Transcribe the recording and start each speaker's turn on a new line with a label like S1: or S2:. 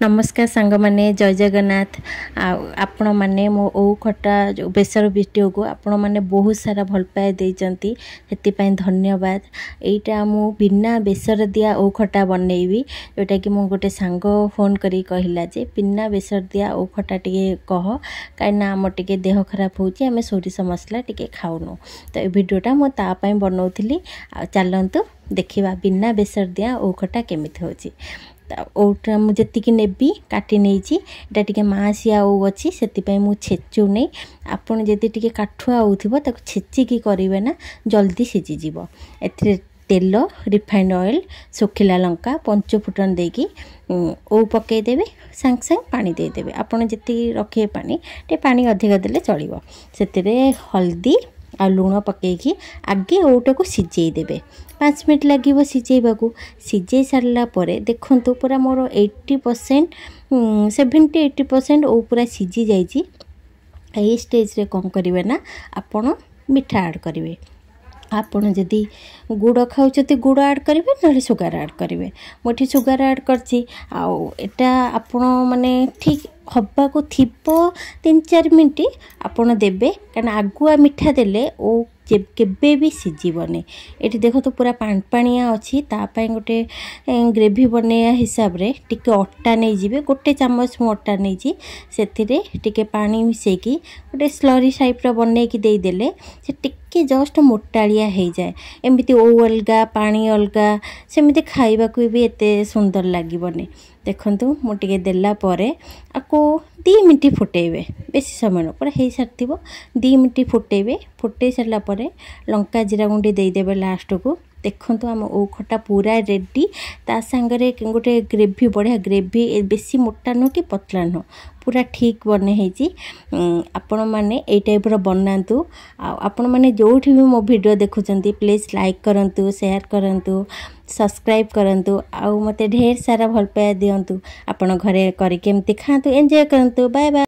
S1: नमस्कार सांग माने जय जगन्नाथ। आपण माने मो ओ खटा जो बेसर वीडियो को आपण माने बहुत सारा भल पाए देइचंती हेति पई धन्यवाद। एटा मु बिना बेसर दिया ओ खटा बनैबी जोटा कि मो गोटे सांग फोन करी कहिला जे बिना बेसर दिया ओ खटा टिके कह काइना हम टिके देह खराब होची हमें सोरिष मसला टिके खाउनो तो ए वीडियोटा मो ता पई बनौथिली। चलंतु देखिबा बिना बेसर दिया ओ खटा केमिति होची। ओटा मुझे जी नेबी काटी नहीं टे मासिया ओ अच्छी से छेचु नहीं आपड़ जदि टे काठुआ हो छेचिकी करेंगे ना जल्दी सीझीज। ए तेल रिफाइंड ऑयल सुखिला लंका पंचफुटन देकी ओ पकईदेवे सांग सांग पानी देदेवे आपड़ जी रखिए पानी पानी अधिक देले चलो से हल्दी आ लुण पकईकी आगे ओटा को सीझे देवे 5 मिनट लगे सीझेबा सीझे सारा देखु पूरा मोर 80% 70-80% ओ पूरा सीझी जाइए। स्टेज रे कौन करेंगे ना आपण मिठा ऐड करेंगे आपड़ जदि गुड़ खाऊँ गुड़ ऐड करेंगे ना सुगार ऐड करेंगे मुझे सुगार ऐड करटा आपण माने ठीक हवा को थी 3-4 मिनट आपड़ देवे कारण आगुआ मिठा देले ओ केबे भी सीझीबनी। ये देख तो पूरा पाणिया अच्छी तापाई गोटे ग्रेवी बनैया हिसाब रे टिके अट्टा नहीं जीवे गोटे चामच मु अट्टा नहीं से टिके पानी मिसेकी गोटे स्लरी टाइप बनई की देदेले से टिके जस्ट मोटालिया हो जाए एमती ओ अलगा पानी अलगा सेमती खाइबा को भी एते सुंदर लागबनी। देखंतु मुझे देला परे आपको 2 मिनट फुटेबे बेसी समय पूरा हो सारी 2 मिनट फुटेबे फुटे सारा परे लंका जीरा गुंडी देदेवे लास्ट को। देखंतु आम ओ खटा पूरा रेडी ता सांगरे गोटे ग्रेवी बढ़िया ग्रेवी बेसी मोटा नुह कि पतला नुह पूरा ठीक बने होती। आपण मैंने ये टाइप बनातु आपण मैंने जो भी मो वीडियो देखुंत प्लीज लाइक करंतु शेयर करंतु सब्सक्राइब करंतु आउ मते ढेर सारा भल पाए दियंतु आपण घरे करी केमती खातु एंजॉय करंतु। Bye bye.